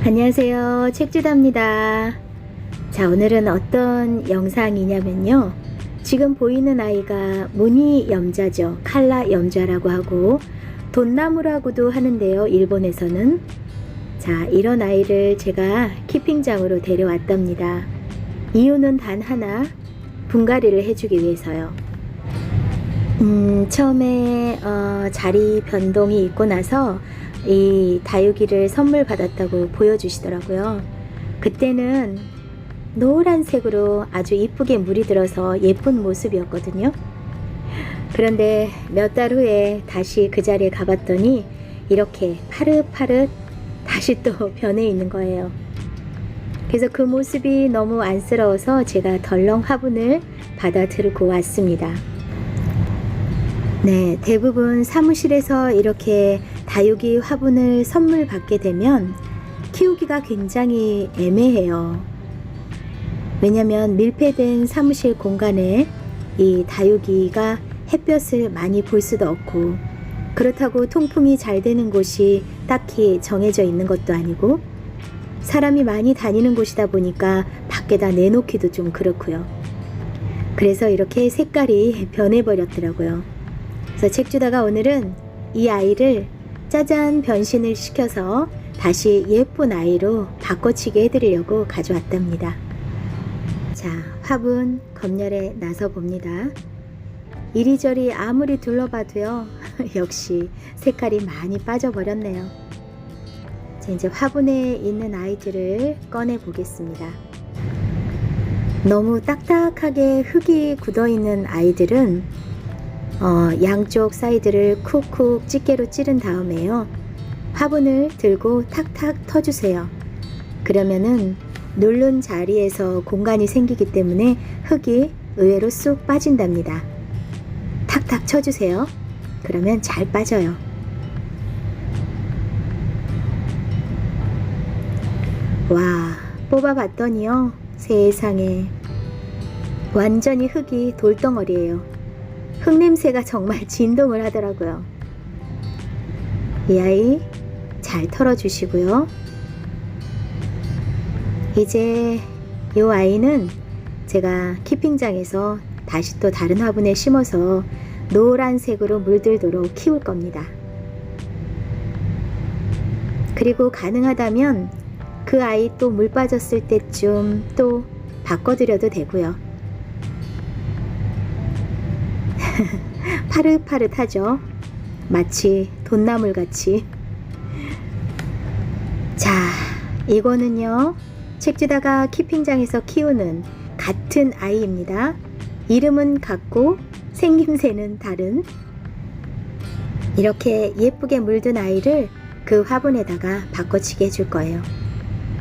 안녕하세요, 책주다입니다. 자, 오늘은 어떤 영상이냐면요, 지금 보이는 아이가 무늬 염자죠. 칼라 염자라고 하고 돈나무라고도 하는데요, 일본에서는. 자, 이런 아이를 제가 키핑장으로 데려왔답니다. 이유는 단 하나, 분갈이를 해주기 위해서요. 처음에 자리 변동이 있고 나서 이 다육이를 선물 받았다고 보여주시더라고요. 그때는 노란색으로 아주 이쁘게 물이 들어서 예쁜 모습이었거든요. 그런데 몇 달 후에 다시 그 자리에 가봤더니 이렇게 파릇파릇 다시 또 변해 있는 거예요. 그래서 그 모습이 너무 안쓰러워서 제가 덜렁 화분을 받아 들고 왔습니다. 네, 대부분 사무실에서 이렇게 다육이 화분을 선물 받게 되면 키우기가 굉장히 애매해요. 왜냐면 밀폐된 사무실 공간에 이 다육이가 햇볕을 많이 볼 수도 없고, 그렇다고 통풍이 잘 되는 곳이 딱히 정해져 있는 것도 아니고, 사람이 많이 다니는 곳이다 보니까 밖에다 내놓기도 좀 그렇고요. 그래서 이렇게 색깔이 변해버렸더라고요. 그래서 책주다가 오늘은 이 아이를 짜잔 변신을 시켜서 다시 예쁜 아이로 바꿔치기 해드리려고 가져왔답니다. 자, 화분 검열에 나서 봅니다. 이리저리 아무리 둘러봐도요, 역시 색깔이 많이 빠져버렸네요. 자, 이제 화분에 있는 아이들을 꺼내 보겠습니다. 너무 딱딱하게 흙이 굳어있는 아이들은 양쪽 사이드를 쿡쿡 집게로 찌른 다음에요, 화분을 들고 탁탁 터주세요. 그러면은 누른 자리에서 공간이 생기기 때문에 흙이 의외로 쑥 빠진답니다. 탁탁 쳐주세요. 그러면 잘 빠져요. 와, 뽑아봤더니요, 세상에 완전히 흙이 돌덩어리예요. 흙냄새가 정말 진동을 하더라고요. 이 아이 잘 털어주시고요. 이제 이 아이는 제가 키핑장에서 다시 또 다른 화분에 심어서 노란색으로 물들도록 키울 겁니다. 그리고 가능하다면 그 아이 또 물 빠졌을 때쯤 또 바꿔드려도 되고요. 파릇파릇하죠? 마치 돈나물같이. 자, 이거는요, 책주다가 키핑장에서 키우는 같은 아이입니다. 이름은 같고 생김새는 다른, 이렇게 예쁘게 물든 아이를 그 화분에다가 바꿔치기 해줄 거예요.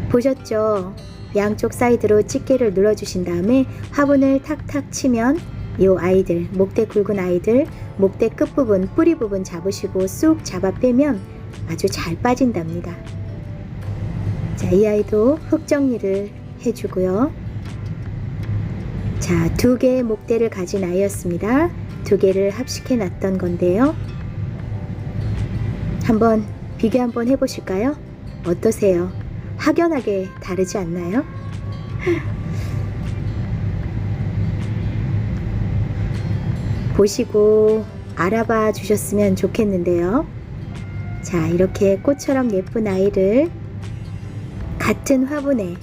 보셨죠? 양쪽 사이드로 집게를 눌러주신 다음에 화분을 탁탁 치면 이 아이들, 목대 굵은 아이들, 목대 끝부분, 뿌리 부분 잡으시고 쑥 잡아 빼면 아주 잘 빠진답니다. 자, 이 아이도 흙 정리를 해주고요. 자, 2개의 목대를 가진 아이였습니다. 2개를 합식해 놨던 건데요. 한번 비교 한번 해보실까요? 어떠세요? 확연하게 다르지 않나요? 보시고 알아봐 주셨으면 좋겠는데요. 자, 이렇게 꽃처럼 예쁜 아이를 같은 화분에,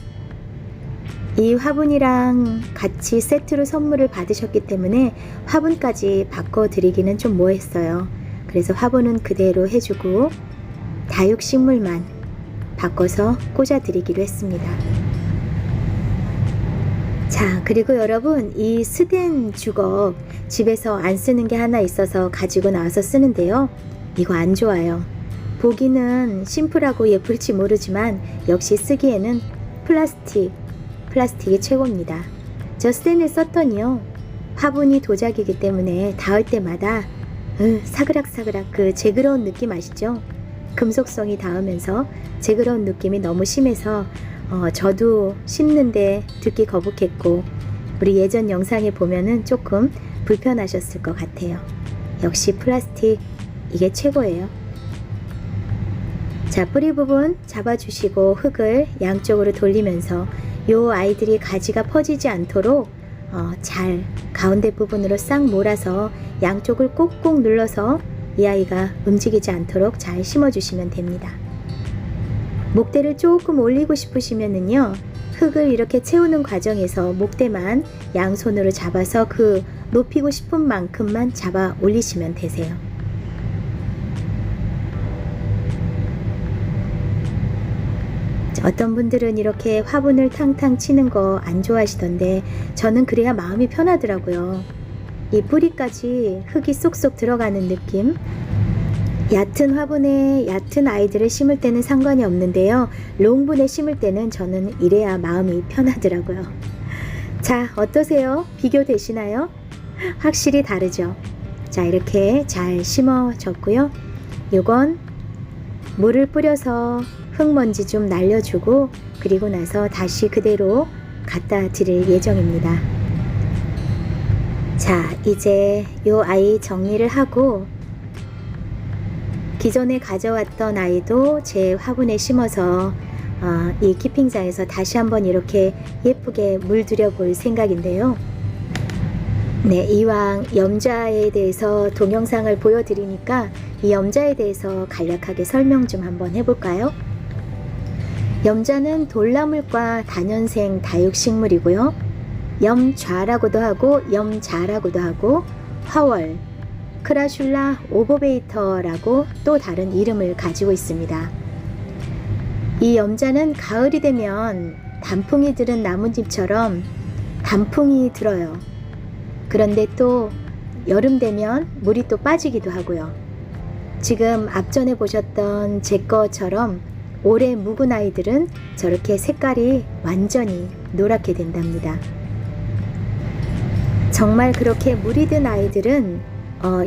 이 화분이랑 같이 세트로 선물을 받으셨기 때문에 화분까지 바꿔드리기는 좀 뭐했어요. 그래서 화분은 그대로 해주고 다육식물만 바꿔서 꽂아드리기로 했습니다. 자, 그리고 여러분, 이 스덴 주걱 집에서 안 쓰는 게 하나 있어서 가지고 나와서 쓰는데요, 이거 안 좋아요. 보기는 심플하고 예쁠지 모르지만 역시 쓰기에는 플라스틱이 최고입니다. 저 스텐을 썼더니요, 화분이 도자기이기 때문에 닿을 때마다 사그락사그락 그 재그러운 느낌 아시죠? 금속성이 닿으면서 재그러운 느낌이 너무 심해서 저도 심는데 듣기 거북했고, 우리 예전 영상에 보면은 조금 불편하셨을 것 같아요. 역시 플라스틱 이게 최고예요. 자, 뿌리 부분 잡아주시고 흙을 양쪽으로 돌리면서 요 아이들이 가지가 퍼지지 않도록 잘 가운데 부분으로 싹 몰아서 양쪽을 꼭꼭 눌러서 이 아이가 움직이지 않도록 잘 심어주시면 됩니다. 목대를 조금 올리고 싶으시면은요, 흙을 이렇게 채우는 과정에서 목대만 양손으로 잡아서 그 높이고 싶은 만큼만 잡아 올리시면 되세요. 어떤 분들은 이렇게 화분을 탕탕 치는 거 안 좋아하시던데 저는 그래야 마음이 편하더라고요. 이 뿌리까지 흙이 쏙쏙 들어가는 느낌. 얕은 화분에 얕은 아이들을 심을 때는 상관이 없는데요, 롱분에 심을 때는 저는 이래야 마음이 편하더라고요. 자, 어떠세요? 비교되시나요? 확실히 다르죠? 자, 이렇게 잘 심어졌고요. 요건 물을 뿌려서 흙먼지 좀 날려주고 그리고 나서 다시 그대로 갖다 드릴 예정입니다. 자, 이제 요 아이 정리를 하고 기존에 가져왔던 아이도 제 화분에 심어서 이 키핑장에서 다시 한번 이렇게 예쁘게 물들여 볼 생각인데요. 네, 이왕 염자에 대해서 동영상을 보여드리니까 이 염자에 대해서 간략하게 설명 좀 한번 해볼까요? 염자는 돌나물과 다년생 다육식물이고요. 염좌라고도 하고 염자라고도 하고 화월, 크라슐라 오버베이터라고 또 다른 이름을 가지고 있습니다. 이 염자는 가을이 되면 단풍이 들은 나뭇잎처럼 단풍이 들어요. 그런데 또 여름 되면 물이 또 빠지기도 하고요. 지금 앞전에 보셨던 제 것처럼 올해 묵은 아이들은 저렇게 색깔이 완전히 노랗게 된답니다. 정말 그렇게 물이 든 아이들은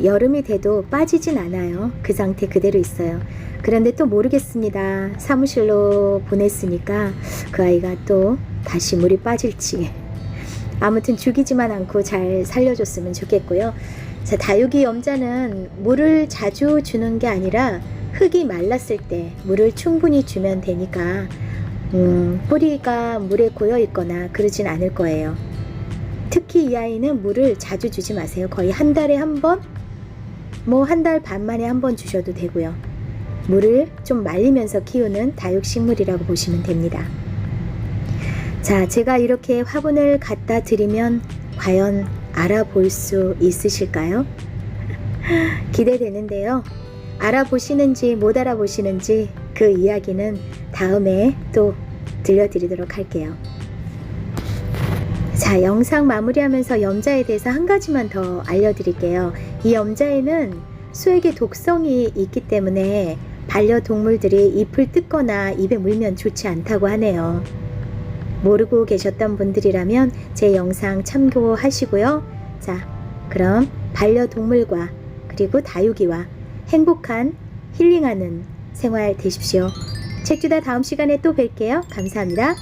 여름이 돼도 빠지진 않아요. 그 상태 그대로 있어요. 그런데 또 모르겠습니다. 사무실로 보냈으니까 그 아이가 또 다시 물이 빠질지. 아무튼 죽이지만 않고 잘 살려줬으면 좋겠고요. 자, 다육이 염자는 물을 자주 주는 게 아니라 흙이 말랐을 때 물을 충분히 주면 되니까 뿌리가 물에 고여 있거나 그러진 않을 거예요. 특히 이 아이는 물을 자주 주지 마세요. 거의 한 달에 한 번, 뭐 한 달 반 만에 한 번 주셔도 되고요. 물을 좀 말리면서 키우는 다육식물이라고 보시면 됩니다. 자, 제가 이렇게 화분을 갖다 드리면 과연 알아볼 수 있으실까요? 기대되는데요. 알아보시는지 못 알아보시는지 그 이야기는 다음에 또 들려드리도록 할게요. 자, 영상 마무리하면서 염자에 대해서 한 가지만 더 알려드릴게요. 이 염자에는 수액의 독성이 있기 때문에 반려동물들이 잎을 뜯거나 입에 물면 좋지 않다고 하네요. 모르고 계셨던 분들이라면 제 영상 참고하시고요. 자, 그럼 반려동물과 그리고 다육이와 행복한 힐링하는 생활 되십시오. 책주다 다음 시간에 또 뵐게요. 감사합니다.